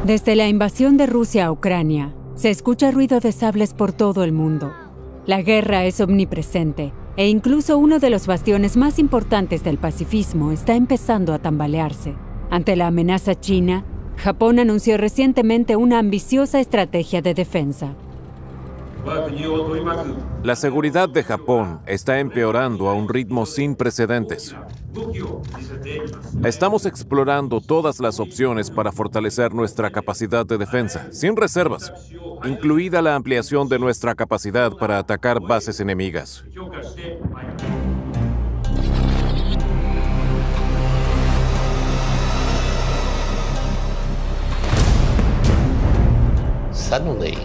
Desde la invasión de Rusia a Ucrania, se escucha ruido de sables por todo el mundo. La guerra es omnipresente e incluso uno de los bastiones más importantes del pacifismo está empezando a tambalearse. Ante la amenaza china, Japón anunció recientemente una ambiciosa estrategia de defensa. La seguridad de Japón está empeorando a un ritmo sin precedentes. Estamos explorando todas las opciones para fortalecer nuestra capacidad de defensa, sin reservas, incluida la ampliación de nuestra capacidad para atacar bases enemigas.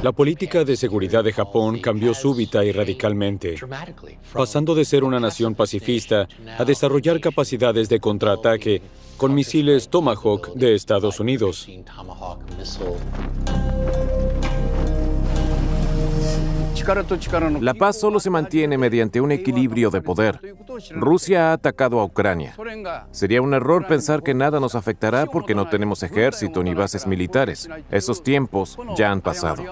La política de seguridad de Japón cambió súbita y radicalmente, pasando de ser una nación pacifista a desarrollar capacidades de contraataque con misiles Tomahawk de Estados Unidos. La paz solo se mantiene mediante un equilibrio de poder. Rusia ha atacado a Ucrania. Sería un error pensar que nada nos afectará porque no tenemos ejército ni bases militares. Esos tiempos ya han pasado.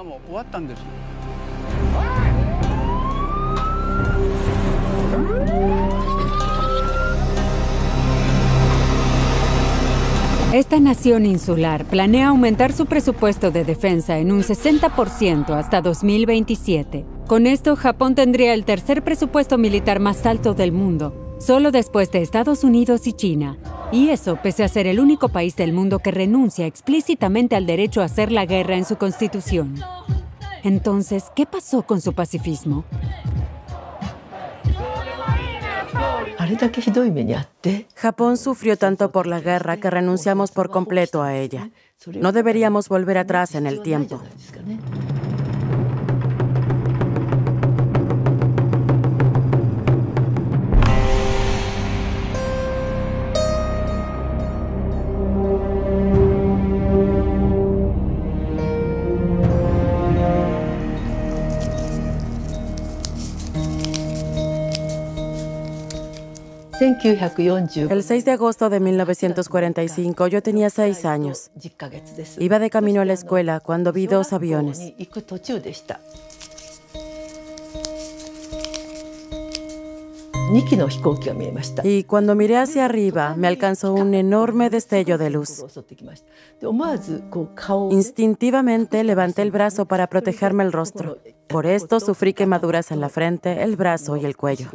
Esta nación insular planea aumentar su presupuesto de defensa en un 60% hasta 2027. Con esto, Japón tendría el tercer presupuesto militar más alto del mundo, solo después de Estados Unidos y China. Y eso pese a ser el único país del mundo que renuncia explícitamente al derecho a hacer la guerra en su constitución. Entonces, ¿qué pasó con su pacifismo? Japón sufrió tanto por la guerra que renunciamos por completo a ella. No deberíamos volver atrás en el tiempo. El 6 de agosto de 1945, yo tenía 6 años. Iba de camino a la escuela cuando vi 2 aviones. Y cuando miré hacia arriba, me alcanzó un enorme destello de luz. Instintivamente levanté el brazo para protegerme el rostro. Por esto sufrí quemaduras en la frente, el brazo y el cuello.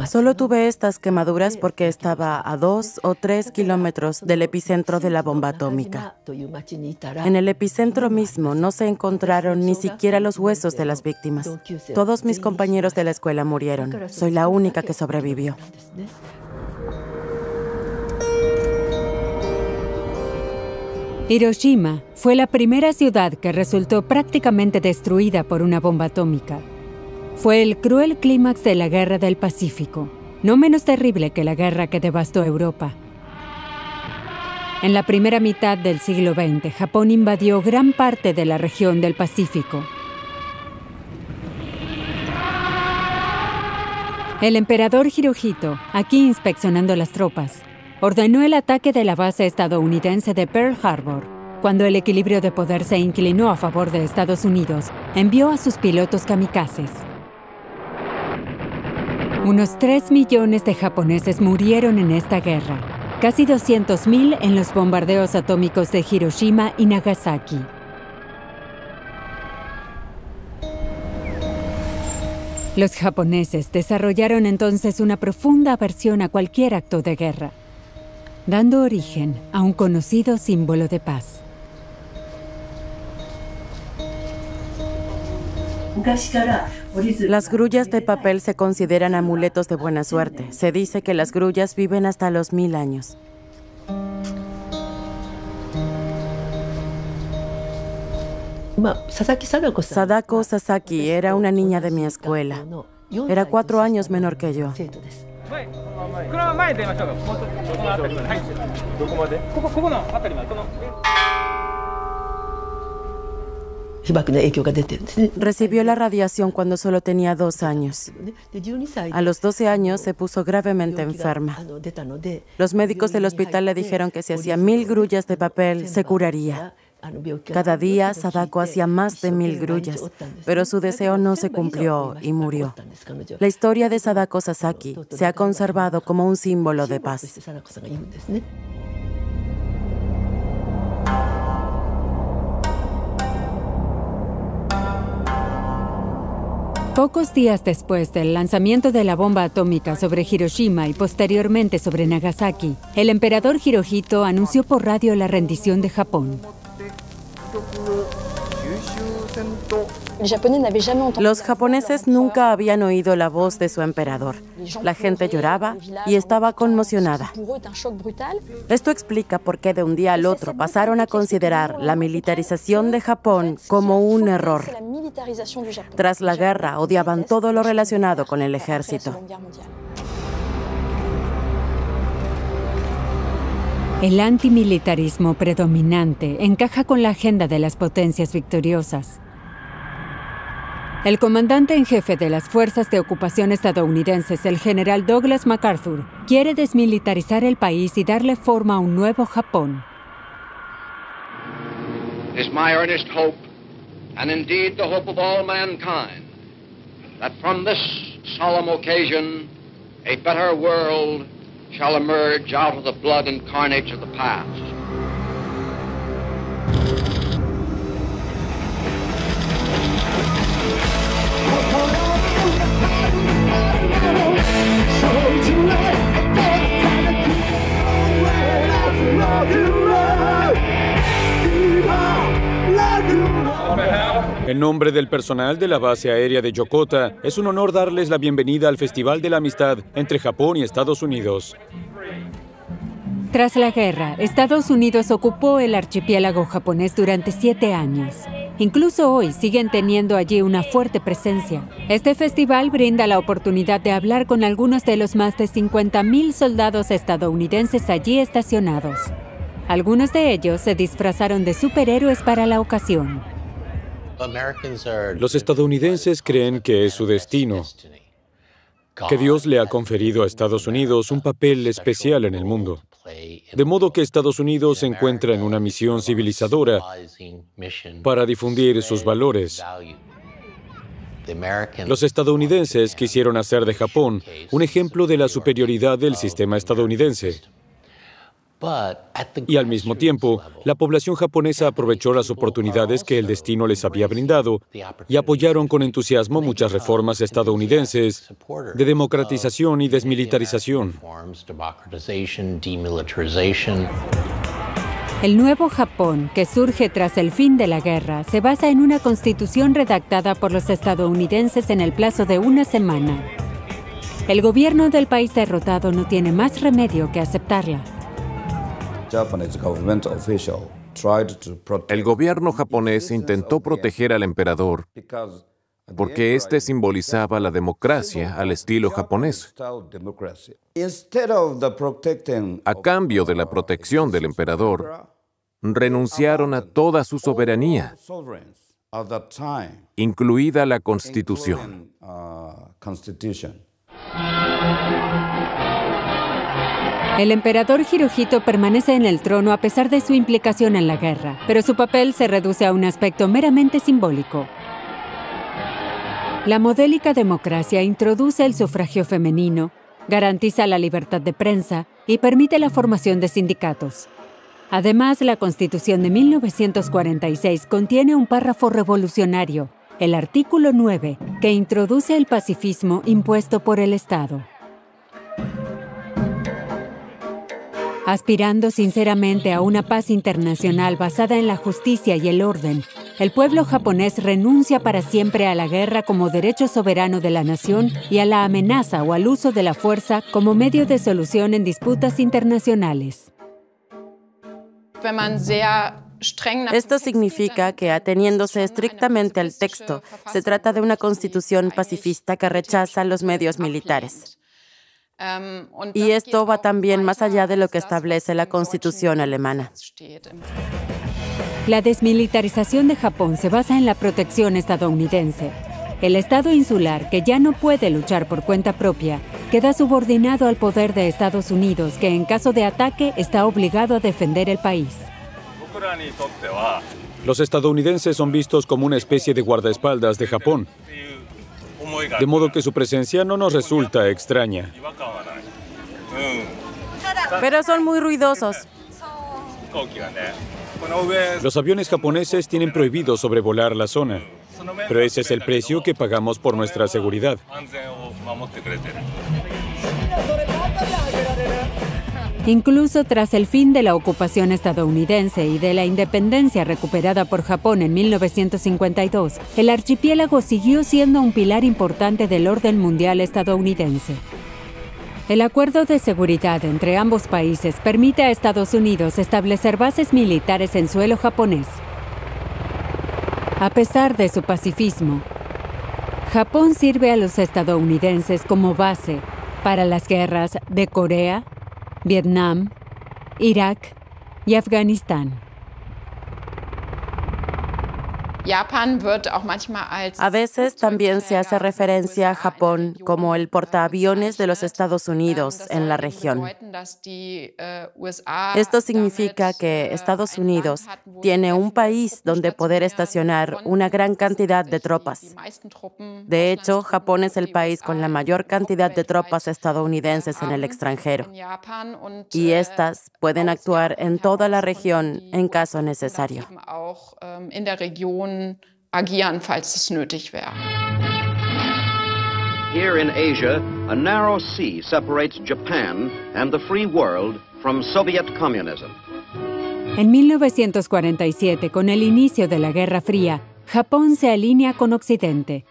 Solo tuve estas quemaduras porque estaba a 2 o 3 kilómetros del epicentro de la bomba atómica. En el epicentro mismo no se encontraron ni siquiera los huesos de las víctimas. Todos mis compañeros de la escuela murieron. Soy la única que sobrevivió. Hiroshima fue la primera ciudad que resultó prácticamente destruida por una bomba atómica. Fue el cruel clímax de la Guerra del Pacífico, no menos terrible que la guerra que devastó Europa. En la primera mitad del siglo XX, Japón invadió gran parte de la región del Pacífico. El emperador Hirohito, aquí inspeccionando las tropas, ordenó el ataque de la base estadounidense de Pearl Harbor. Cuando el equilibrio de poder se inclinó a favor de Estados Unidos, envió a sus pilotos kamikazes. Unos 3 millones de japoneses murieron en esta guerra, casi 200,000 en los bombardeos atómicos de Hiroshima y Nagasaki. Los japoneses desarrollaron entonces una profunda aversión a cualquier acto de guerra, dando origen a un conocido símbolo de paz. Las grullas de papel se consideran amuletos de buena suerte. Se dice que las grullas viven hasta los 1000 años. Sadako Sasaki era una niña de mi escuela. Era 4 años menor que yo. Recibió la radiación cuando solo tenía 2 años. A los 12 años se puso gravemente enferma. Los médicos del hospital le dijeron que si hacía 1000 grullas de papel, se curaría. Cada día Sadako hacía más de 1000 grullas, pero su deseo no se cumplió y murió. La historia de Sadako Sasaki se ha conservado como un símbolo de paz. Pocos días después del lanzamiento de la bomba atómica sobre Hiroshima y posteriormente sobre Nagasaki, el emperador Hirohito anunció por radio la rendición de Japón. Los japoneses nunca habían oído la voz de su emperador. La gente lloraba y estaba conmocionada. Esto explica por qué de un día al otro pasaron a considerar la militarización de Japón como un error. Tras la guerra, odiaban todo lo relacionado con el ejército. El antimilitarismo predominante encaja con la agenda de las potencias victoriosas. El comandante en jefe de las fuerzas de ocupación estadounidenses, el general Douglas MacArthur, quiere desmilitarizar el país y darle forma a un nuevo Japón. It is my earnest hope, and indeed the hope of all mankind, that from this solemn occasion a better world shall emerge out of the blood and carnage of the past. En nombre del personal de la base aérea de Yokota, es un honor darles la bienvenida al Festival de la Amistad entre Japón y Estados Unidos. Tras la guerra, Estados Unidos ocupó el archipiélago japonés durante 7 años. Incluso hoy siguen teniendo allí una fuerte presencia. Este festival brinda la oportunidad de hablar con algunos de los más de 50,000 soldados estadounidenses allí estacionados. Algunos de ellos se disfrazaron de superhéroes para la ocasión. Los estadounidenses creen que es su destino, que Dios le ha conferido a Estados Unidos un papel especial en el mundo. De modo que Estados Unidos se encuentra en una misión civilizadora para difundir sus valores. Los estadounidenses quisieron hacer de Japón un ejemplo de la superioridad del sistema estadounidense. Y al mismo tiempo, la población japonesa aprovechó las oportunidades que el destino les había brindado y apoyaron con entusiasmo muchas reformas estadounidenses de democratización y desmilitarización. El nuevo Japón, que surge tras el fin de la guerra, se basa en una constitución redactada por los estadounidenses en el plazo de 1 semana. El gobierno del país derrotado no tiene más remedio que aceptarla. El gobierno japonés intentó proteger al emperador porque éste simbolizaba la democracia al estilo japonés. A cambio de la protección del emperador, renunciaron a toda su soberanía, incluida la Constitución. El emperador Hirohito permanece en el trono a pesar de su implicación en la guerra, pero su papel se reduce a un aspecto meramente simbólico. La modélica democracia introduce el sufragio femenino, garantiza la libertad de prensa y permite la formación de sindicatos. Además, la Constitución de 1946 contiene un párrafo revolucionario, el artículo 9, que introduce el pacifismo impuesto por el Estado. Aspirando sinceramente a una paz internacional basada en la justicia y el orden, el pueblo japonés renuncia para siempre a la guerra como derecho soberano de la nación y a la amenaza o al uso de la fuerza como medio de solución en disputas internacionales. Esto significa que, ateniéndose estrictamente al texto, se trata de una constitución pacifista que rechaza los medios militares. Y esto va también más allá de lo que establece la Constitución alemana. La desmilitarización de Japón se basa en la protección estadounidense. El Estado insular, que ya no puede luchar por cuenta propia, queda subordinado al poder de Estados Unidos, que en caso de ataque está obligado a defender el país. Los estadounidenses son vistos como una especie de guardaespaldas de Japón, de modo que su presencia no nos resulta extraña. Pero son muy ruidosos. Los aviones japoneses tienen prohibido sobrevolar la zona, pero ese es el precio que pagamos por nuestra seguridad. Incluso tras el fin de la ocupación estadounidense y de la independencia recuperada por Japón en 1952, el archipiélago siguió siendo un pilar importante del orden mundial estadounidense. El acuerdo de seguridad entre ambos países permite a Estados Unidos establecer bases militares en suelo japonés. A pesar de su pacifismo, Japón sirve a los estadounidenses como base para las guerras de Corea, Vietnam, Irak y Afganistán. A veces también se hace referencia a Japón como el portaaviones de los Estados Unidos en la región. Esto significa que Estados Unidos tiene un país donde poder estacionar una gran cantidad de tropas. De hecho, Japón es el país con la mayor cantidad de tropas estadounidenses en el extranjero. Y estas pueden actuar en toda la región en caso necesario. Agieren, falls es nötig wäre. Here in Asia, a narrow sea separates Japan and the free world from Soviet communism. En 1947, con el inicio de la Guerra Fría, Japón se alinea con Occidente.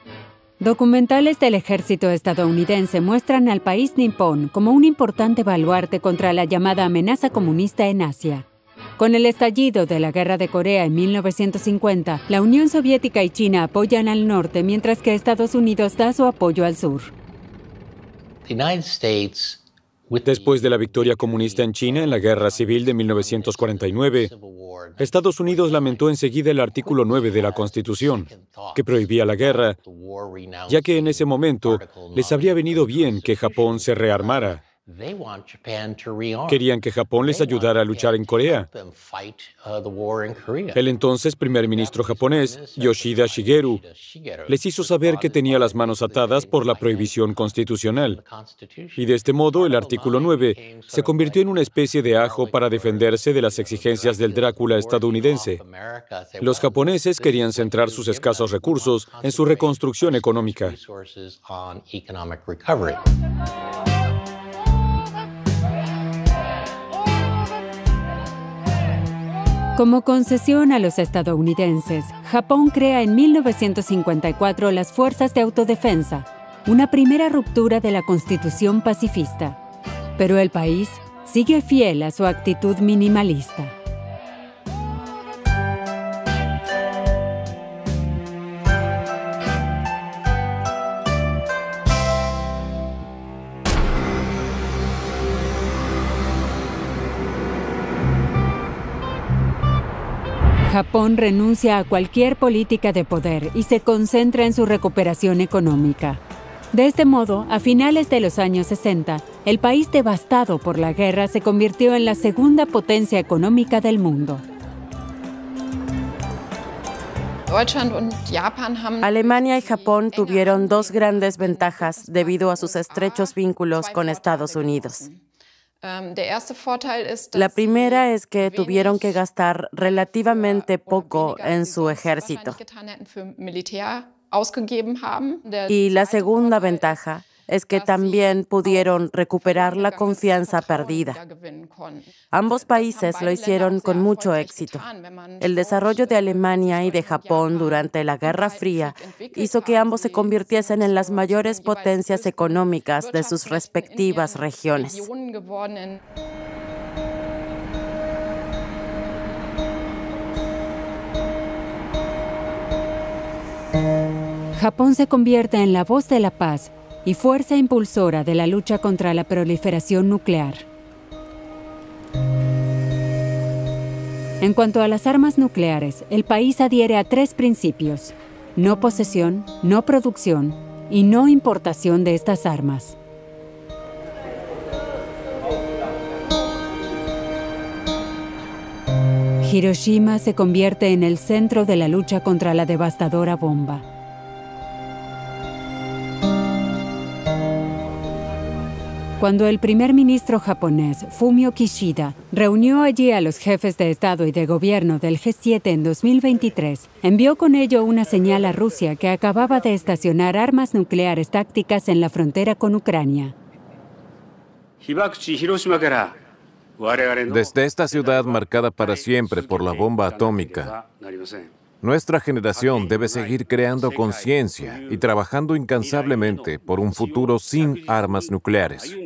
Documentales del ejército estadounidense muestran al país nipón como un importante baluarte contra la llamada amenaza comunista en Asia. Con el estallido de la Guerra de Corea en 1950, la Unión Soviética y China apoyan al norte, mientras que Estados Unidos da su apoyo al sur. Después de la victoria comunista en China en la Guerra Civil de 1949, Estados Unidos lamentó enseguida el artículo 9 de la Constitución, que prohibía la guerra, ya que en ese momento les habría venido bien que Japón se rearmara. Querían que Japón les ayudara a luchar en Corea. El entonces primer ministro japonés, Yoshida Shigeru, les hizo saber que tenía las manos atadas por la prohibición constitucional. Y de este modo, el artículo 9 se convirtió en una especie de ajo para defenderse de las exigencias del Drácula estadounidense. Los japoneses querían centrar sus escasos recursos en su reconstrucción económica. Como concesión a los estadounidenses, Japón crea en 1954 las Fuerzas de Autodefensa, una primera ruptura de la Constitución pacifista. Pero el país sigue fiel a su actitud minimalista. Japón renuncia a cualquier política de poder y se concentra en su recuperación económica. De este modo, a finales de los años 60, el país devastado por la guerra se convirtió en la segunda potencia económica del mundo. Alemania y Japón tuvieron dos grandes ventajas debido a sus estrechos vínculos con Estados Unidos. La primera es que tuvieron que gastar relativamente poco en su ejército. Y la segunda ventaja es que también pudieron recuperar la confianza perdida. Ambos países lo hicieron con mucho éxito. El desarrollo de Alemania y de Japón durante la Guerra Fría hizo que ambos se convirtiesen en las mayores potencias económicas de sus respectivas regiones. Japón se convierte en la voz de la paz y fuerza impulsora de la lucha contra la proliferación nuclear. En cuanto a las armas nucleares, el país adhiere a 3 principios: no posesión, no producción y no importación de estas armas. Hiroshima se convierte en el centro de la lucha contra la devastadora bomba. Cuando el primer ministro japonés, Fumio Kishida, reunió allí a los jefes de Estado y de Gobierno del G7 en 2023, envió con ello una señal a Rusia que acababa de estacionar armas nucleares tácticas en la frontera con Ucrania. Desde esta ciudad marcada para siempre por la bomba atómica, nuestra generación debe seguir creando conciencia y trabajando incansablemente por un futuro sin armas nucleares.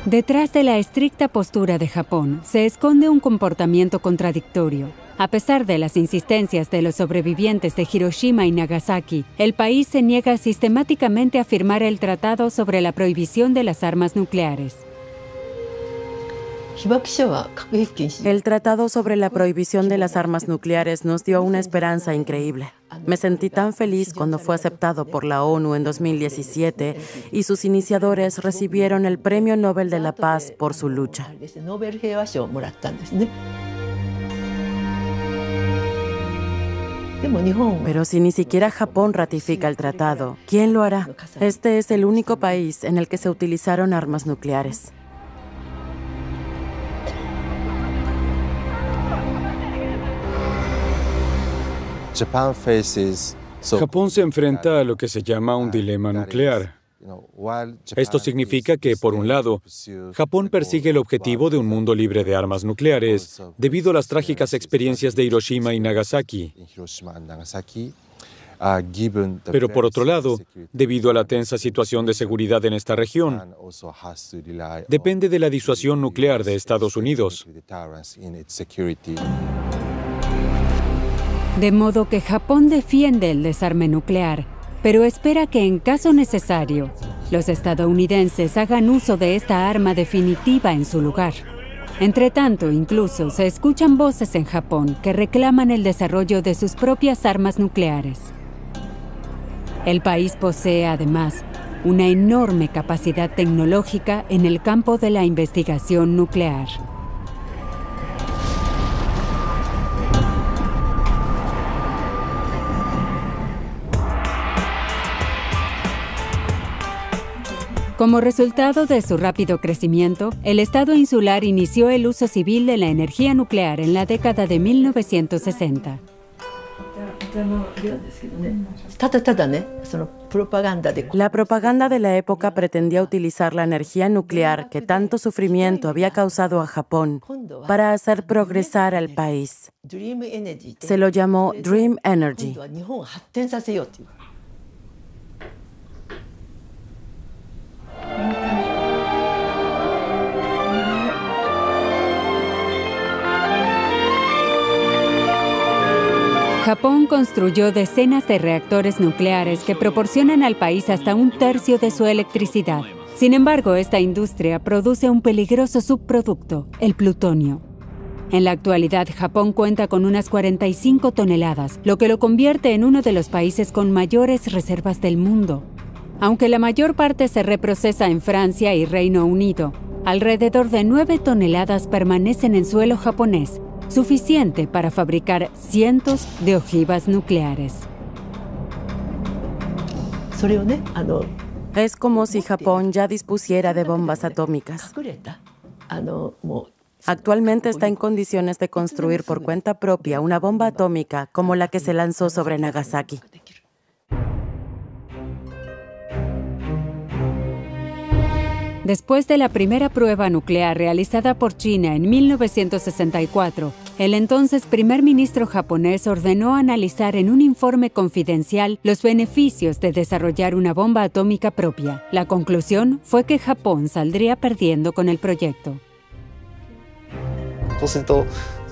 Detrás de la estricta postura de Japón se esconde un comportamiento contradictorio. A pesar de las insistencias de los sobrevivientes de Hiroshima y Nagasaki, el país se niega sistemáticamente a firmar el Tratado sobre la Prohibición de las Armas Nucleares. El Tratado sobre la Prohibición de las Armas Nucleares nos dio una esperanza increíble. Me sentí tan feliz cuando fue aceptado por la ONU en 2017 y sus iniciadores recibieron el Premio Nobel de la Paz por su lucha. Pero si ni siquiera Japón ratifica el tratado, ¿quién lo hará? Este es el único país en el que se utilizaron armas nucleares. Japón se enfrenta a lo que se llama un dilema nuclear. Esto significa que, por un lado, Japón persigue el objetivo de un mundo libre de armas nucleares debido a las trágicas experiencias de Hiroshima y Nagasaki. Pero por otro lado, debido a la tensa situación de seguridad en esta región, depende de la disuasión nuclear de Estados Unidos. De modo que Japón defiende el desarme nuclear, pero espera que en caso necesario, los estadounidenses hagan uso de esta arma definitiva en su lugar. Entretanto, incluso se escuchan voces en Japón que reclaman el desarrollo de sus propias armas nucleares. El país posee, además, una enorme capacidad tecnológica en el campo de la investigación nuclear. Como resultado de su rápido crecimiento, el Estado insular inició el uso civil de la energía nuclear en la década de 1960. La propaganda de la época pretendía utilizar la energía nuclear que tanto sufrimiento había causado a Japón para hacer progresar al país. Se lo llamó Dream Energy. Japón construyó decenas de reactores nucleares que proporcionan al país hasta 1/3 de su electricidad. Sin embargo, esta industria produce un peligroso subproducto, el plutonio. En la actualidad, Japón cuenta con unas 45 toneladas, lo que lo convierte en uno de los países con mayores reservas del mundo. Aunque la mayor parte se reprocesa en Francia y Reino Unido, alrededor de 9 toneladas permanecen en suelo japonés, suficiente para fabricar cientos de ojivas nucleares. Es como si Japón ya dispusiera de bombas atómicas. Actualmente está en condiciones de construir por cuenta propia una bomba atómica como la que se lanzó sobre Nagasaki. Después de la primera prueba nuclear realizada por China en 1964, el entonces primer ministro japonés ordenó analizar en un informe confidencial los beneficios de desarrollar una bomba atómica propia. La conclusión fue que Japón saldría perdiendo con el proyecto.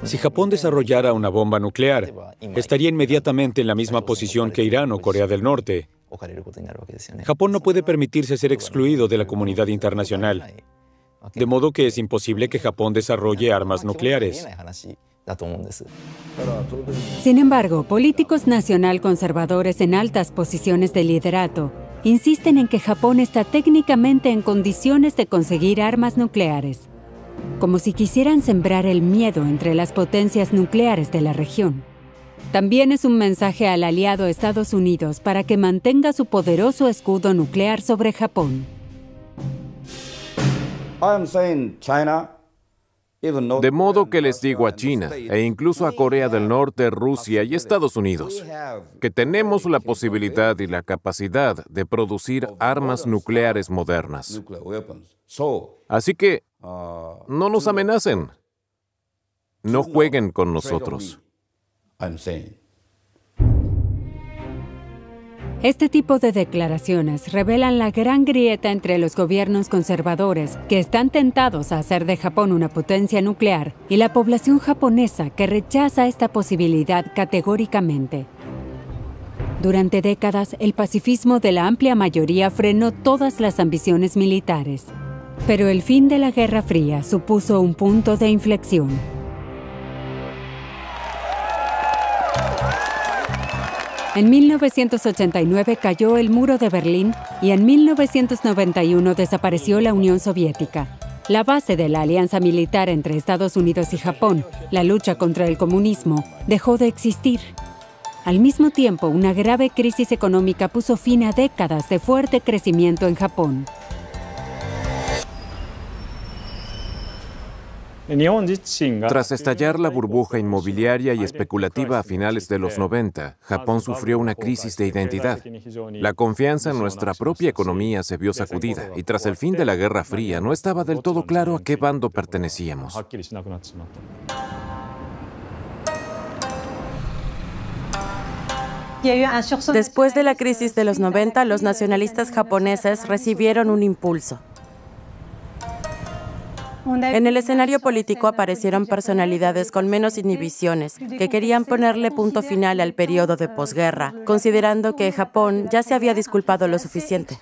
Si Japón desarrollara una bomba nuclear, estaría inmediatamente en la misma posición que Irán o Corea del Norte. Japón no puede permitirse ser excluido de la comunidad internacional, de modo que es imposible que Japón desarrolle armas nucleares. Sin embargo, políticos nacional-conservadores en altas posiciones de liderato insisten en que Japón está técnicamente en condiciones de conseguir armas nucleares, como si quisieran sembrar el miedo entre las potencias nucleares de la región. También es un mensaje al aliado Estados Unidos para que mantenga su poderoso escudo nuclear sobre Japón. De modo que les digo a China, e incluso a Corea del Norte, Rusia y Estados Unidos, que tenemos la posibilidad y la capacidad de producir armas nucleares modernas. Así que, no nos amenacen. No jueguen con nosotros. Este tipo de declaraciones revelan la gran grieta entre los gobiernos conservadores que están tentados a hacer de Japón una potencia nuclear y la población japonesa que rechaza esta posibilidad categóricamente. Durante décadas, el pacifismo de la amplia mayoría frenó todas las ambiciones militares. Pero el fin de la Guerra Fría supuso un punto de inflexión. En 1989 cayó el muro de Berlín y en 1991 desapareció la Unión Soviética. La base de la alianza militar entre Estados Unidos y Japón, la lucha contra el comunismo, dejó de existir. Al mismo tiempo, una grave crisis económica puso fin a décadas de fuerte crecimiento en Japón. Tras estallar la burbuja inmobiliaria y especulativa a finales de los 90, Japón sufrió una crisis de identidad. La confianza en nuestra propia economía se vio sacudida y tras el fin de la Guerra Fría no estaba del todo claro a qué bando pertenecíamos. Después de la crisis de los 90, los nacionalistas japoneses recibieron un impulso. En el escenario político aparecieron personalidades con menos inhibiciones que querían ponerle punto final al periodo de posguerra, considerando que Japón ya se había disculpado lo suficiente.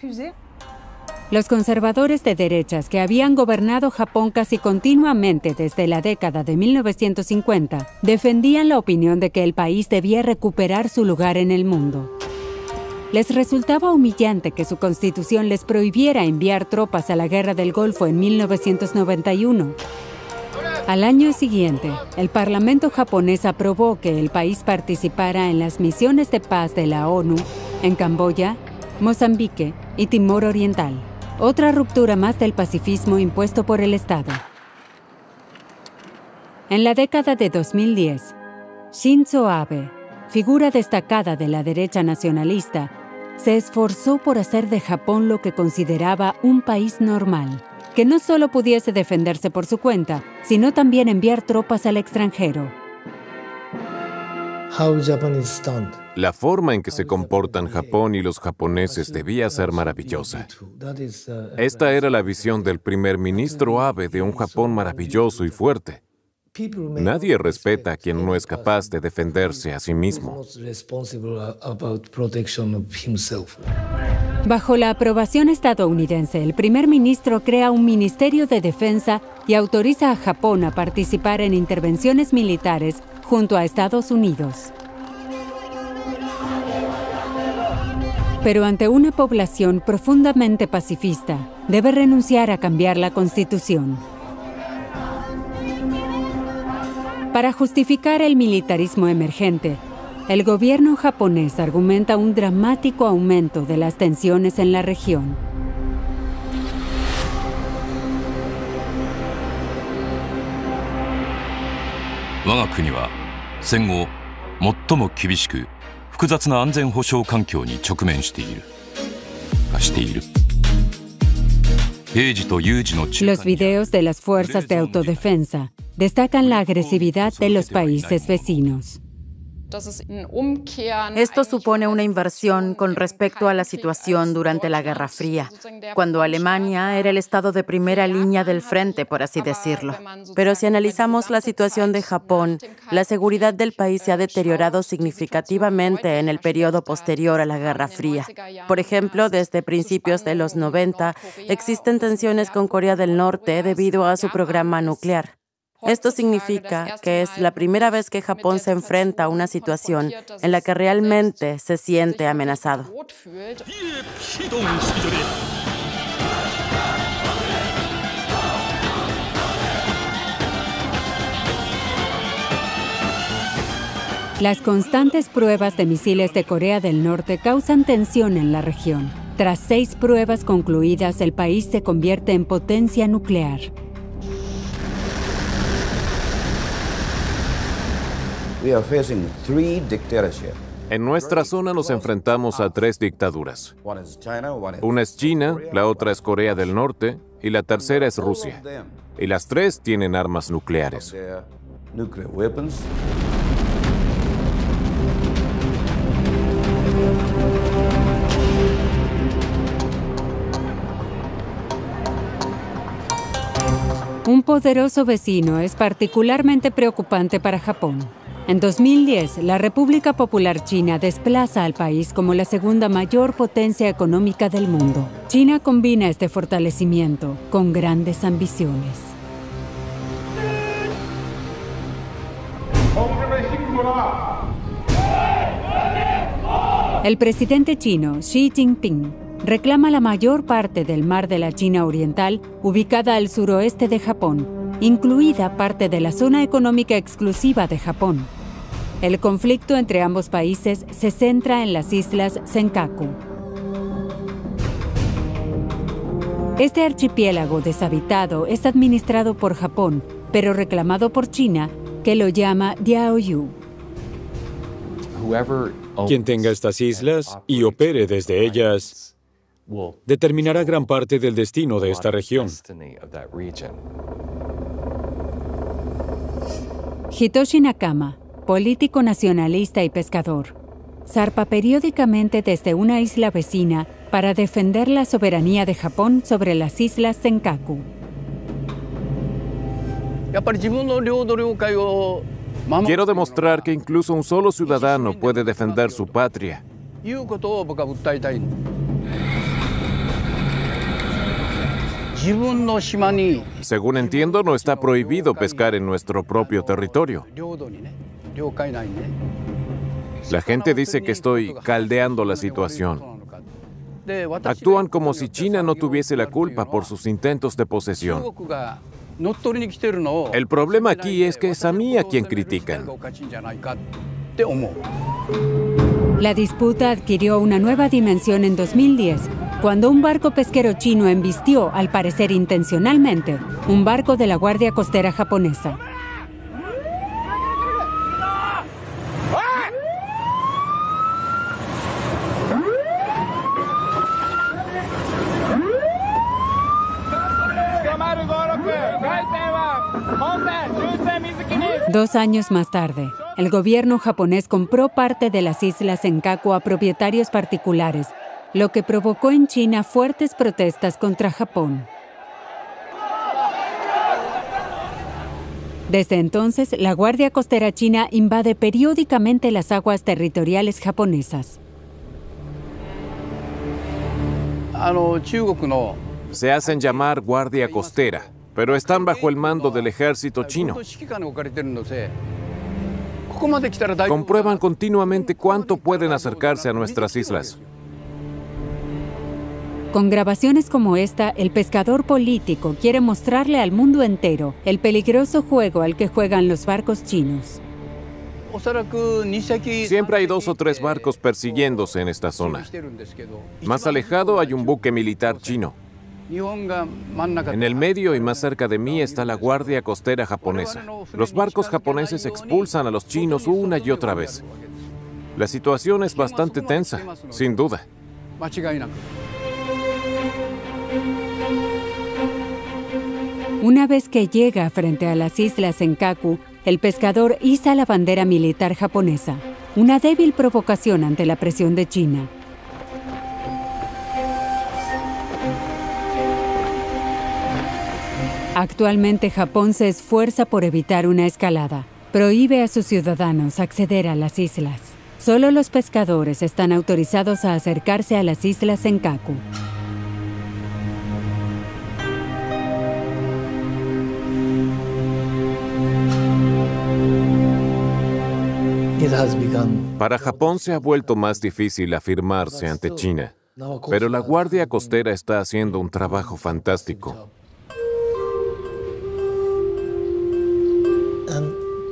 Los conservadores de derechas que habían gobernado Japón casi continuamente desde la década de 1950 defendían la opinión de que el país debía recuperar su lugar en el mundo. Les resultaba humillante que su constitución les prohibiera enviar tropas a la Guerra del Golfo en 1991. Al año siguiente, el Parlamento japonés aprobó que el país participara en las misiones de paz de la ONU en Camboya, Mozambique y Timor Oriental. Otra ruptura más del pacifismo impuesto por el Estado. En la década de 2010, Shinzo Abe, figura destacada de la derecha nacionalista, se esforzó por hacer de Japón lo que consideraba un país normal, que no solo pudiese defenderse por su cuenta, sino también enviar tropas al extranjero. La forma en que se comportan Japón y los japoneses debía ser maravillosa. Esta era la visión del primer ministro Abe de un Japón maravilloso y fuerte. Nadie respeta a quien no es capaz de defenderse a sí mismo. Bajo la aprobación estadounidense, el primer ministro crea un Ministerio de Defensa y autoriza a Japón a participar en intervenciones militares junto a Estados Unidos. Pero ante una población profundamente pacifista, debe renunciar a cambiar la Constitución. Para justificar el militarismo emergente, el gobierno japonés argumenta un dramático aumento de las tensiones en la región. Los videos de las fuerzas de autodefensa destacan la agresividad de los países vecinos. Esto supone una inversión con respecto a la situación durante la Guerra Fría, cuando Alemania era el estado de primera línea del frente, por así decirlo. Pero si analizamos la situación de Japón, la seguridad del país se ha deteriorado significativamente en el periodo posterior a la Guerra Fría. Por ejemplo, desde principios de los 90, existen tensiones con Corea del Norte debido a su programa nuclear. Esto significa que es la primera vez que Japón se enfrenta a una situación en la que realmente se siente amenazado. Las constantes pruebas de misiles de Corea del Norte causan tensión en la región. Tras 6 pruebas concluidas, el país se convierte en potencia nuclear. En nuestra zona nos enfrentamos a 3 dictaduras. Una es China, la otra es Corea del Norte y la tercera es Rusia. Y las 3 tienen armas nucleares. Un poderoso vecino es particularmente preocupante para Japón. En 2010, la República Popular China desplaza al país como la segunda mayor potencia económica del mundo. China combina este fortalecimiento con grandes ambiciones. El presidente chino, Xi Jinping, reclama la mayor parte del mar de la China Oriental, ubicada al suroeste de Japón, incluida parte de la zona económica exclusiva de Japón. El conflicto entre ambos países se centra en las islas Senkaku. Este archipiélago deshabitado es administrado por Japón, pero reclamado por China, que lo llama Diaoyu. Quien tenga estas islas y opere desde ellas determinará gran parte del destino de esta región. Hitoshi Nakama, político nacionalista y pescador, zarpa periódicamente desde una isla vecina para defender la soberanía de Japón sobre las islas Senkaku. Quiero demostrar que incluso un solo ciudadano puede defender su patria. Según entiendo, no está prohibido pescar en nuestro propio territorio. La gente dice que estoy caldeando la situación. Actúan como si China no tuviese la culpa por sus intentos de posesión. El problema aquí es que es a mí a quien critican. La disputa adquirió una nueva dimensión en 2010, cuando un barco pesquero chino embistió, al parecer intencionalmente, un barco de la Guardia Costera japonesa. Dos años más tarde, el gobierno japonés compró parte de las islas Senkaku a propietarios particulares, lo que provocó en China fuertes protestas contra Japón. Desde entonces, la Guardia Costera china invade periódicamente las aguas territoriales japonesas. Se hacen llamar Guardia Costera, pero están bajo el mando del ejército chino. Comprueban continuamente cuánto pueden acercarse a nuestras islas. Con grabaciones como esta, el pescador político quiere mostrarle al mundo entero el peligroso juego al que juegan los barcos chinos. Siempre hay 2 o 3 barcos persiguiéndose en esta zona. Más alejado hay un buque militar chino. En el medio y más cerca de mí está la Guardia Costera japonesa. Los barcos japoneses expulsan a los chinos una y otra vez. La situación es bastante tensa, sin duda. Una vez que llega frente a las islas Senkaku, el pescador iza la bandera militar japonesa. una débil provocación ante la presión de China. Actualmente Japón se esfuerza por evitar una escalada. Prohíbe a sus ciudadanos acceder a las islas. Solo los pescadores están autorizados a acercarse a las islas Senkaku. Para Japón se ha vuelto más difícil afirmarse ante China, pero la Guardia Costera está haciendo un trabajo fantástico.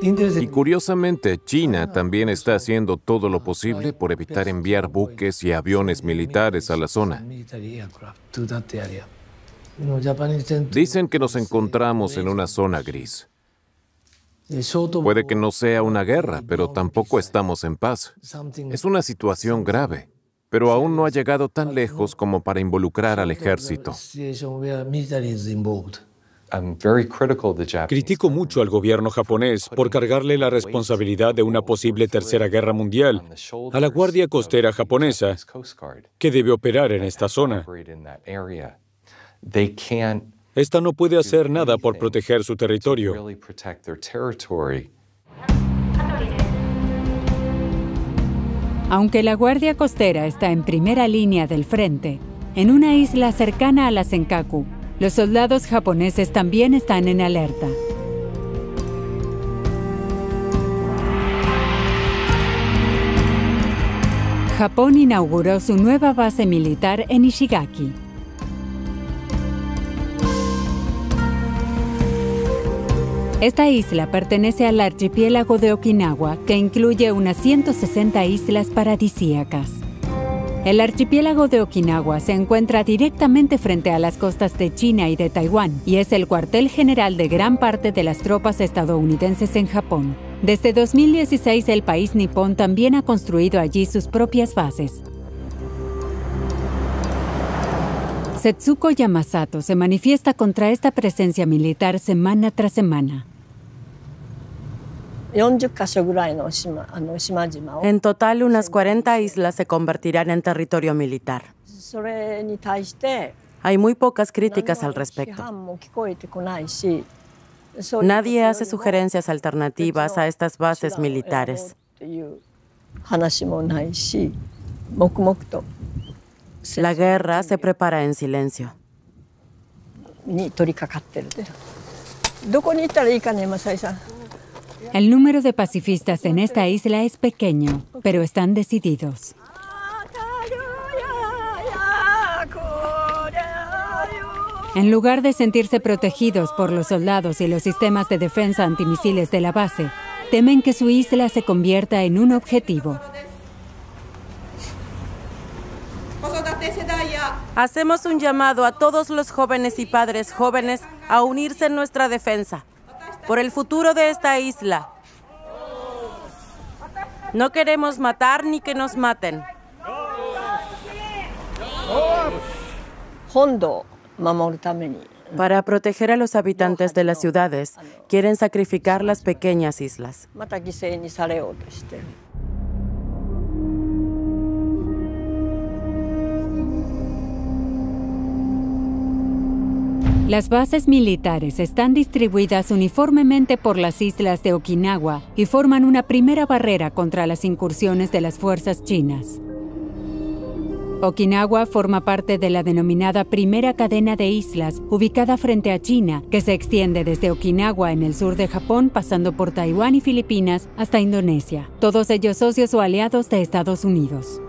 Y curiosamente, China también está haciendo todo lo posible por evitar enviar buques y aviones militares a la zona. Dicen que nos encontramos en una zona gris. Puede que no sea una guerra, pero tampoco estamos en paz. Es una situación grave, pero aún no ha llegado tan lejos como para involucrar al ejército. Critico mucho al gobierno japonés por cargarle la responsabilidad de una posible tercera guerra mundial a la Guardia Costera japonesa, que debe operar en esta zona. Esta no puede hacer nada por proteger su territorio. Aunque la Guardia Costera está en primera línea del frente, en una isla cercana a la Senkaku, los soldados japoneses también están en alerta. Japón inauguró su nueva base militar en Ishigaki. Esta isla pertenece al archipiélago de Okinawa, que incluye unas 160 islas paradisíacas. El archipiélago de Okinawa se encuentra directamente frente a las costas de China y de Taiwán y es el cuartel general de gran parte de las tropas estadounidenses en Japón. Desde 2016, el país nipón también ha construido allí sus propias bases. Setsuko Yamasato se manifiesta contra esta presencia militar semana tras semana. En total, unas 40 islas se convertirán en territorio militar. Hay muy pocas críticas al respecto. Nadie hace sugerencias alternativas a estas bases militares. La guerra se prepara en silencio. El número de pacifistas en esta isla es pequeño, pero están decididos. En lugar de sentirse protegidos por los soldados y los sistemas de defensa antimisiles de la base, temen que su isla se convierta en un objetivo. Hacemos un llamado a todos los jóvenes y padres jóvenes a unirse en nuestra defensa por el futuro de esta isla. No queremos matar ni que nos maten. Para proteger a los habitantes de las ciudades, quieren sacrificar las pequeñas islas. Las bases militares están distribuidas uniformemente por las islas de Okinawa y forman una primera barrera contra las incursiones de las fuerzas chinas. Okinawa forma parte de la denominada primera cadena de islas ubicada frente a China, que se extiende desde Okinawa en el sur de Japón, pasando por Taiwán y Filipinas hasta Indonesia, todos ellos socios o aliados de Estados Unidos.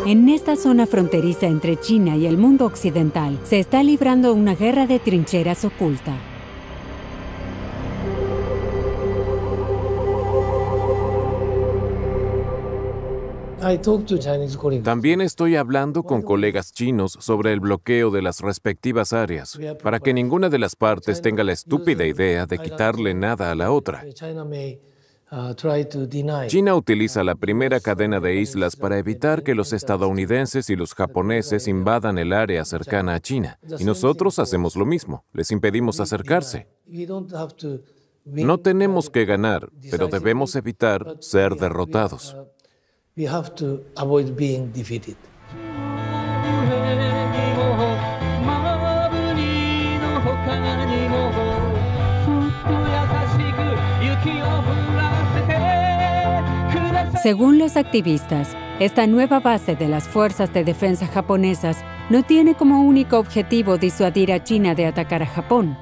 En esta zona fronteriza entre China y el mundo occidental se está librando una guerra de trincheras oculta. También estoy hablando con colegas chinos sobre el bloqueo de las respectivas áreas, para que ninguna de las partes tenga la estúpida idea de quitarle nada a la otra. China utiliza la primera cadena de islas para evitar que los estadounidenses y los japoneses invadan el área cercana a China. Y nosotros hacemos lo mismo, les impedimos acercarse. No tenemos que ganar, pero debemos evitar ser derrotados. Según los activistas, esta nueva base de las fuerzas de defensa japonesas no tiene como único objetivo disuadir a China de atacar a Japón,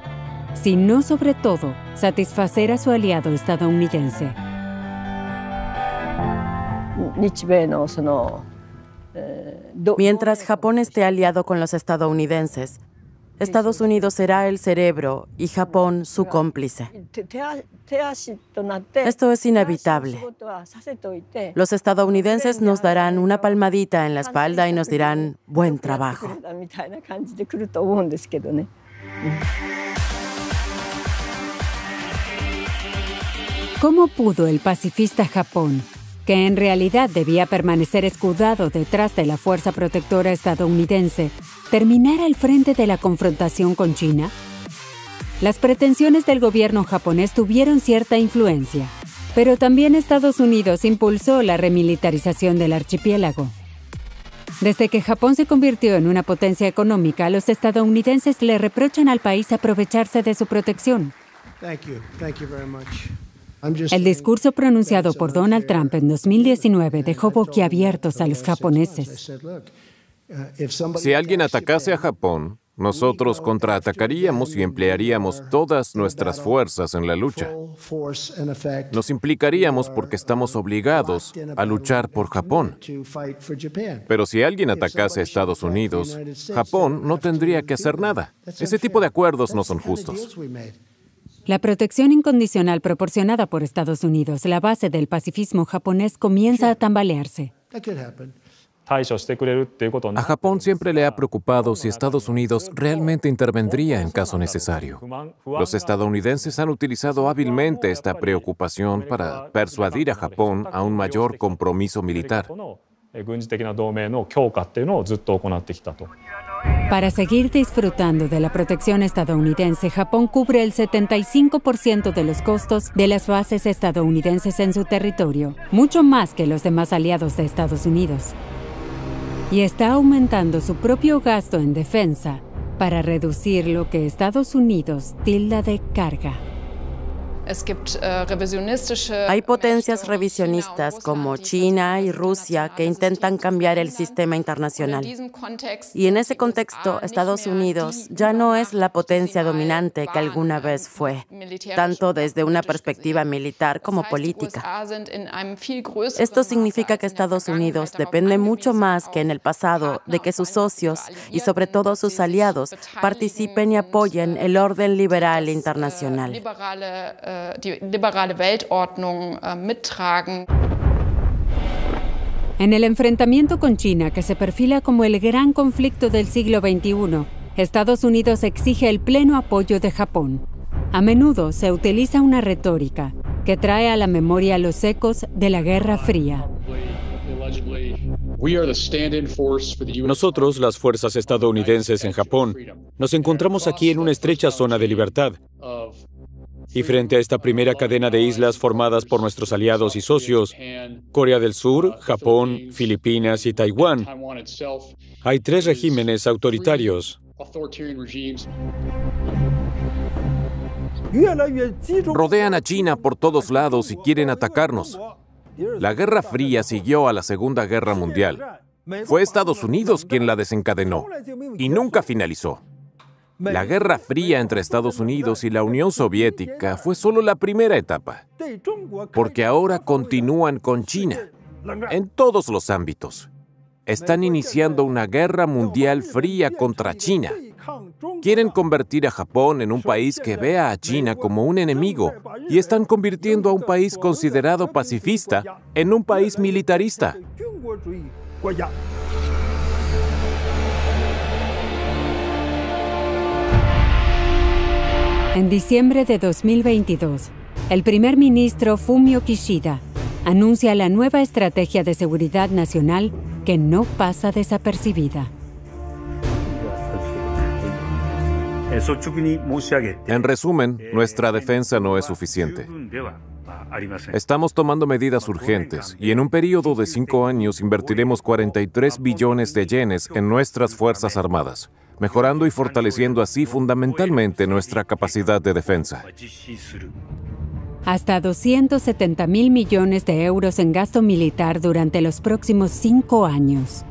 sino sobre todo satisfacer a su aliado estadounidense. Mientras Japón esté aliado con los estadounidenses, Estados Unidos será el cerebro y Japón su cómplice. Esto es inevitable. Los estadounidenses nos darán una palmadita en la espalda y nos dirán, buen trabajo. ¿Cómo pudo el pacifista Japón, que en realidad debía permanecer escudado detrás de la fuerza protectora estadounidense, terminar al frente de la confrontación con China? Las pretensiones del gobierno japonés tuvieron cierta influencia, pero también Estados Unidos impulsó la remilitarización del archipiélago. Desde que Japón se convirtió en una potencia económica, los estadounidenses le reprochan al país aprovecharse de su protección. El discurso pronunciado por Donald Trump en 2019 dejó boquiabiertos a los japoneses. Si alguien atacase a Japón, nosotros contraatacaríamos y emplearíamos todas nuestras fuerzas en la lucha. Nos implicaríamos porque estamos obligados a luchar por Japón. Pero si alguien atacase a Estados Unidos, Japón no tendría que hacer nada. Ese tipo de acuerdos no son justos. La protección incondicional proporcionada por Estados Unidos, la base del pacifismo japonés, comienza a tambalearse. A Japón siempre le ha preocupado si Estados Unidos realmente intervendría en caso necesario. Los estadounidenses han utilizado hábilmente esta preocupación para persuadir a Japón a un mayor compromiso militar. Para seguir disfrutando de la protección estadounidense, Japón cubre el 75% de los costos de las bases estadounidenses en su territorio, mucho más que los demás aliados de Estados Unidos. Y está aumentando su propio gasto en defensa para reducir lo que Estados Unidos tilda de carga. Hay potencias revisionistas como China y Rusia que intentan cambiar el sistema internacional. Y en ese contexto, Estados Unidos ya no es la potencia dominante que alguna vez fue, tanto desde una perspectiva militar como política. Esto significa que Estados Unidos depende mucho más que en el pasado de que sus socios y sobre todo sus aliados participen y apoyen el orden liberal internacional. Die liberale Weltordnung mittragen. En el enfrentamiento con China, que se perfila como el gran conflicto del siglo XXI, Estados Unidos exige el pleno apoyo de Japón. A menudo se utiliza una retórica que trae a la memoria los ecos de la Guerra Fría. Nosotros, las fuerzas estadounidenses en Japón, nos encontramos aquí en una estrecha zona de libertad. Y frente a esta primera cadena de islas formadas por nuestros aliados y socios, Corea del Sur, Japón, Filipinas y Taiwán, hay 3 regímenes autoritarios. Rodean a China por todos lados y quieren atacarnos. La Guerra Fría siguió a la Segunda Guerra Mundial. Fue Estados Unidos quien la desencadenó y nunca finalizó. La Guerra Fría entre Estados Unidos y la Unión Soviética fue solo la primera etapa, porque ahora continúan con China, en todos los ámbitos. Están iniciando una guerra mundial fría contra China. Quieren convertir a Japón en un país que vea a China como un enemigo y están convirtiendo a un país considerado pacifista en un país militarista. En diciembre de 2022, el primer ministro Fumio Kishida anuncia la nueva estrategia de seguridad nacional que no pasa desapercibida. En resumen, nuestra defensa no es suficiente. Estamos tomando medidas urgentes y en un periodo de 5 años invertiremos 43 billones de yenes en nuestras Fuerzas Armadas, mejorando y fortaleciendo así fundamentalmente nuestra capacidad de defensa. Hasta 270.000 millones de euros en gasto militar durante los próximos 5 años.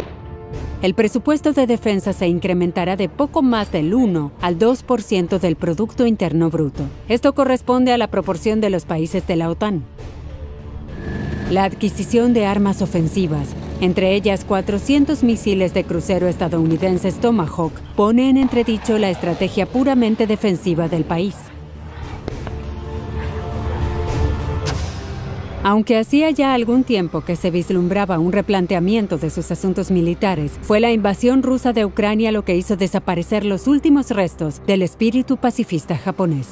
El presupuesto de defensa se incrementará de poco más del 1 al 2% del Producto Interno Bruto. Esto corresponde a la proporción de los países de la OTAN. La adquisición de armas ofensivas, entre ellas 400 misiles de crucero estadounidenses Tomahawk, pone en entredicho la estrategia puramente defensiva del país. Aunque hacía ya algún tiempo que se vislumbraba un replanteamiento de sus asuntos militares, fue la invasión rusa de Ucrania lo que hizo desaparecer los últimos restos del espíritu pacifista japonés.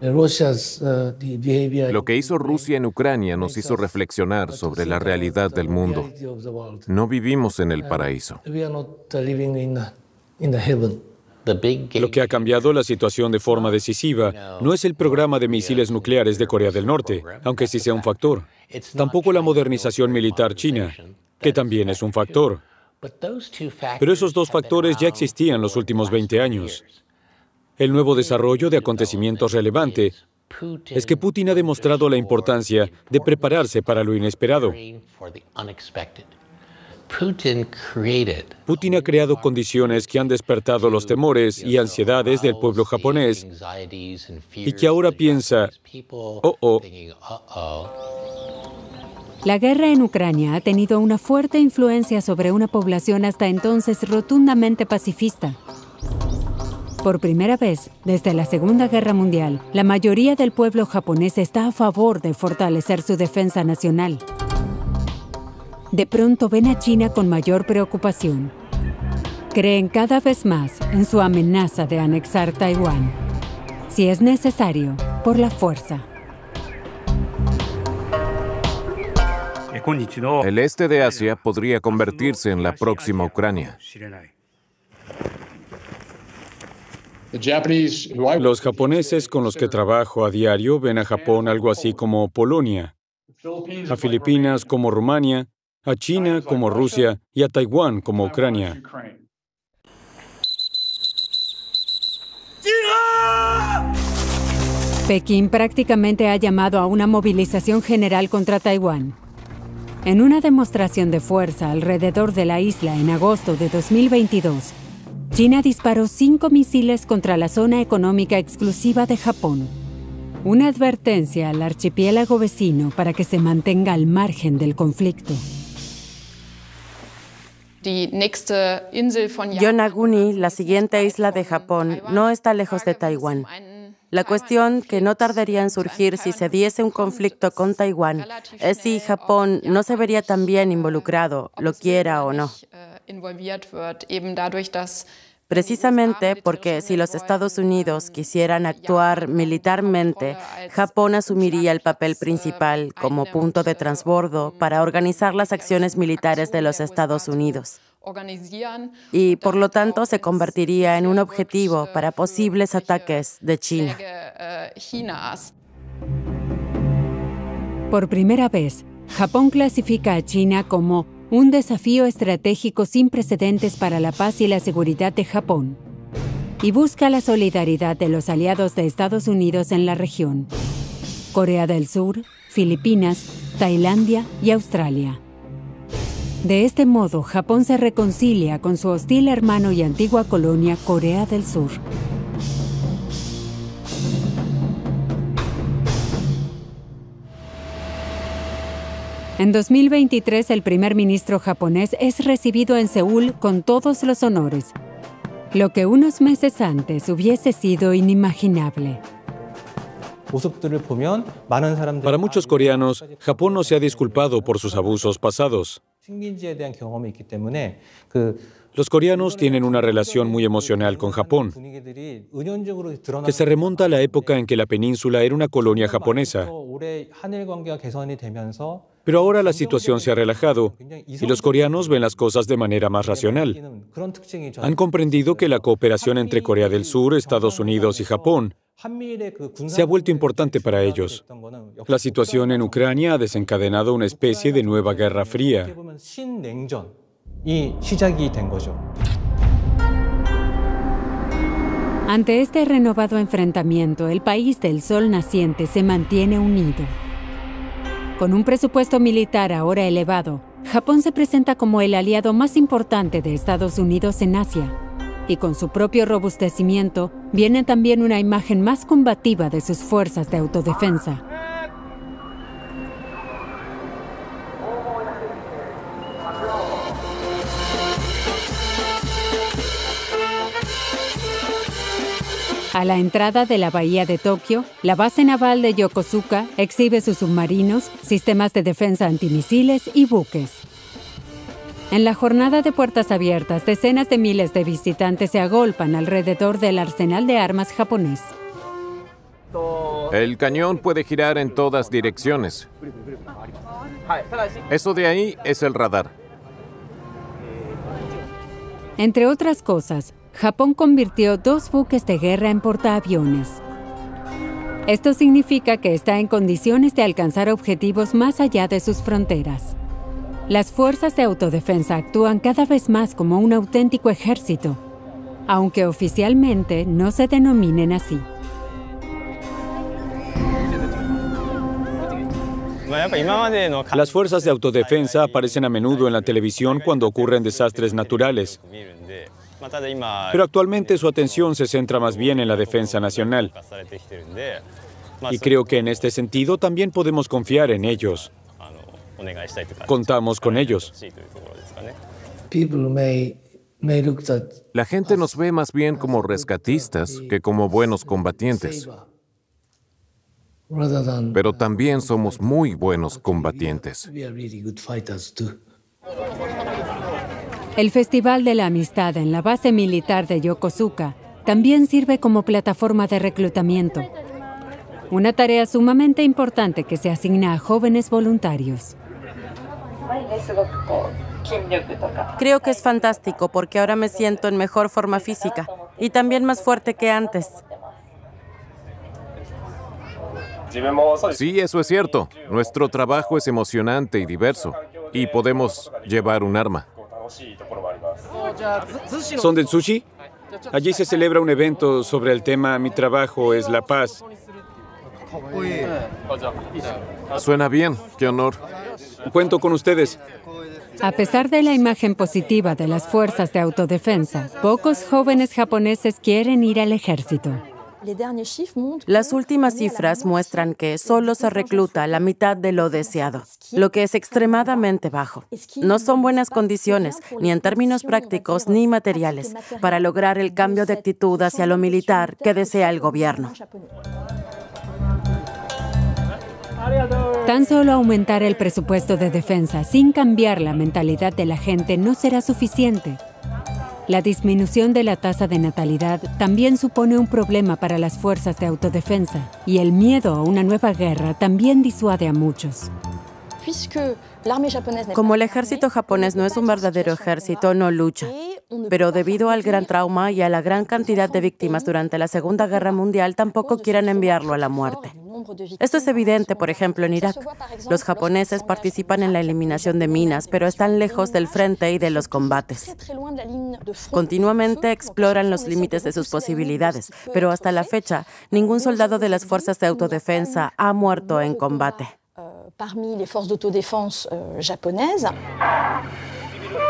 Lo que hizo Rusia en Ucrania nos hizo reflexionar sobre la realidad del mundo. No vivimos en el paraíso. Lo que ha cambiado la situación de forma decisiva no es el programa de misiles nucleares de Corea del Norte, aunque sí sea un factor. Tampoco la modernización militar china, que también es un factor. Pero esos dos factores ya existían los últimos 20 años. El nuevo desarrollo de acontecimientos relevante es que Putin ha demostrado la importancia de prepararse para lo inesperado. Putin ha creado condiciones que han despertado los temores y ansiedades del pueblo japonés y que ahora piensa, La guerra en Ucrania ha tenido una fuerte influencia sobre una población hasta entonces rotundamente pacifista. Por primera vez, desde la Segunda Guerra Mundial, la mayoría del pueblo japonés está a favor de fortalecer su defensa nacional. De pronto ven a China con mayor preocupación. Creen cada vez más en su amenaza de anexar Taiwán, si es necesario, por la fuerza. El este de Asia podría convertirse en la próxima Ucrania. Los japoneses con los que trabajo a diario ven a Japón algo así como Polonia, a Filipinas como Rumania, a China como Rusia y a Taiwán como Ucrania. Pekín prácticamente ha llamado a una movilización general contra Taiwán. En una demostración de fuerza alrededor de la isla en agosto de 2022, China disparó 5 misiles contra la zona económica exclusiva de Japón. Una advertencia al archipiélago vecino para que se mantenga al margen del conflicto. Yonaguni, la siguiente isla de Japón, no está lejos de Taiwán. La cuestión que no tardaría en surgir si se diese un conflicto con Taiwán es si Japón no se vería también involucrado, lo quiera o no. Precisamente porque si los Estados Unidos quisieran actuar militarmente, Japón asumiría el papel principal como punto de transbordo para organizar las acciones militares de los Estados Unidos. Y por lo tanto se convertiría en un objetivo para posibles ataques de China. Por primera vez, Japón clasifica a China como un desafío estratégico sin precedentes para la paz y la seguridad de Japón, y busca la solidaridad de los aliados de Estados Unidos en la región: Corea del Sur, Filipinas, Tailandia y Australia. De este modo, Japón se reconcilia con su hostil hermano y antigua colonia Corea del Sur. En 2023, el primer ministro japonés es recibido en Seúl con todos los honores, lo que unos meses antes hubiese sido inimaginable. Para muchos coreanos, Japón no se ha disculpado por sus abusos pasados. Los coreanos tienen una relación muy emocional con Japón, que se remonta a la época en que la península era una colonia japonesa. Pero ahora la situación se ha relajado y los coreanos ven las cosas de manera más racional. Han comprendido que la cooperación entre Corea del Sur, Estados Unidos y Japón se ha vuelto importante para ellos. La situación en Ucrania ha desencadenado una especie de nueva guerra fría. Ante este renovado enfrentamiento, el país del sol naciente se mantiene unido. Con un presupuesto militar ahora elevado, Japón se presenta como el aliado más importante de Estados Unidos en Asia. Y con su propio robustecimiento, viene también una imagen más combativa de sus fuerzas de autodefensa. A la entrada de la bahía de Tokio, la base naval de Yokosuka exhibe sus submarinos, sistemas de defensa antimisiles y buques. En la jornada de puertas abiertas, decenas de miles de visitantes se agolpan alrededor del arsenal de armas japonés. El cañón puede girar en todas direcciones. Eso de ahí es el radar. Entre otras cosas, Japón convirtió 2 buques de guerra en portaaviones. Esto significa que está en condiciones de alcanzar objetivos más allá de sus fronteras. Las fuerzas de autodefensa actúan cada vez más como un auténtico ejército, aunque oficialmente no se denominen así. Las fuerzas de autodefensa aparecen a menudo en la televisión cuando ocurren desastres naturales. Pero actualmente su atención se centra más bien en la defensa nacional. Y creo que en este sentido también podemos confiar en ellos. Contamos con ellos. La gente nos ve más bien como rescatistas que como buenos combatientes. Pero también somos muy buenos combatientes. El Festival de la Amistad en la base militar de Yokosuka también sirve como plataforma de reclutamiento. Una tarea sumamente importante que se asigna a jóvenes voluntarios. Creo que es fantástico porque ahora me siento en mejor forma física y también más fuerte que antes. Sí, eso es cierto. Nuestro trabajo es emocionante y diverso. Y podemos llevar un arma. ¿Son del sushi? Allí se celebra un evento sobre el tema Mi trabajo es la paz. Suena bien, qué honor. Cuento con ustedes. A pesar de la imagen positiva de las fuerzas de autodefensa, pocos jóvenes japoneses quieren ir al ejército. Las últimas cifras muestran que solo se recluta la mitad de lo deseado, lo que es extremadamente bajo. No son buenas condiciones, ni en términos prácticos ni materiales, para lograr el cambio de actitud hacia lo militar que desea el gobierno. Tan solo aumentar el presupuesto de defensa sin cambiar la mentalidad de la gente no será suficiente. La disminución de la tasa de natalidad también supone un problema para las fuerzas de autodefensa, y el miedo a una nueva guerra también disuade a muchos. Como el ejército japonés no es un verdadero ejército, no lucha. Pero debido al gran trauma y a la gran cantidad de víctimas durante la Segunda Guerra Mundial, tampoco quieren enviarlo a la muerte. Esto es evidente, por ejemplo, en Irak. Los japoneses participan en la eliminación de minas, pero están lejos del frente y de los combates. Continuamente exploran los límites de sus posibilidades, pero hasta la fecha, ningún soldado de las fuerzas de autodefensa ha muerto en combate.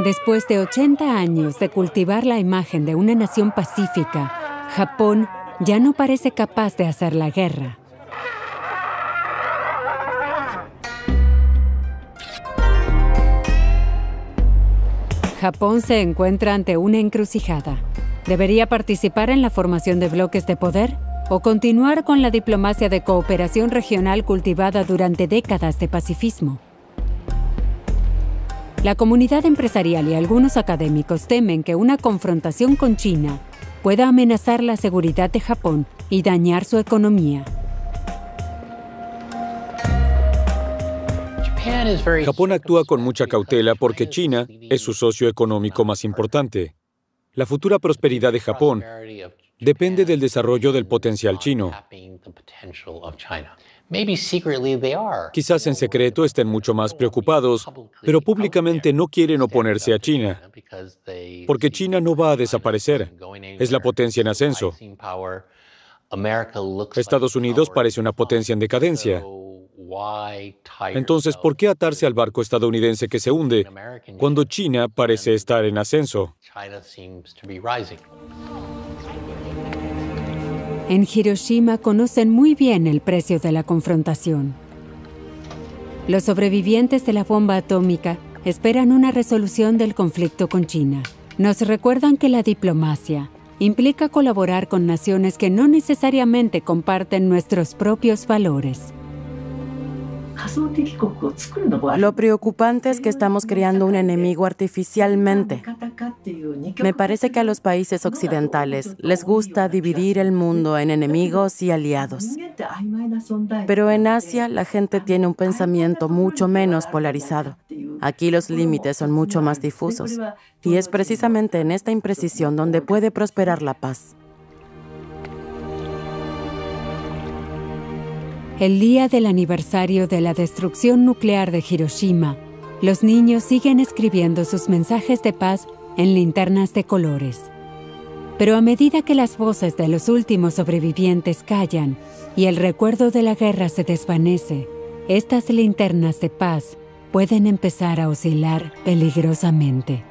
Después de 80 años de cultivar la imagen de una nación pacífica, Japón ya no parece capaz de hacer la guerra. Japón se encuentra ante una encrucijada. ¿Debería participar en la formación de bloques de poder o continuar con la diplomacia de cooperación regional cultivada durante décadas de pacifismo? La comunidad empresarial y algunos académicos temen que una confrontación con China pueda amenazar la seguridad de Japón y dañar su economía. Japón actúa con mucha cautela porque China es su socio económico más importante. La futura prosperidad de Japón depende del desarrollo del potencial chino. Quizás en secreto estén mucho más preocupados, pero públicamente no quieren oponerse a China, porque China no va a desaparecer. Es la potencia en ascenso. Estados Unidos parece una potencia en decadencia. Entonces, ¿por qué atarse al barco estadounidense que se hunde cuando China parece estar en ascenso? En Hiroshima conocen muy bien el precio de la confrontación. Los sobrevivientes de la bomba atómica esperan una resolución del conflicto con China. Nos recuerdan que la diplomacia implica colaborar con naciones que no necesariamente comparten nuestros propios valores. Lo preocupante es que estamos creando un enemigo artificialmente. Me parece que a los países occidentales les gusta dividir el mundo en enemigos y aliados. Pero en Asia la gente tiene un pensamiento mucho menos polarizado. Aquí los límites son mucho más difusos. Y es precisamente en esta imprecisión donde puede prosperar la paz. El día del aniversario de la destrucción nuclear de Hiroshima, los niños siguen escribiendo sus mensajes de paz en linternas de colores. Pero a medida que las voces de los últimos sobrevivientes callan y el recuerdo de la guerra se desvanece, estas linternas de paz pueden empezar a oscilar peligrosamente.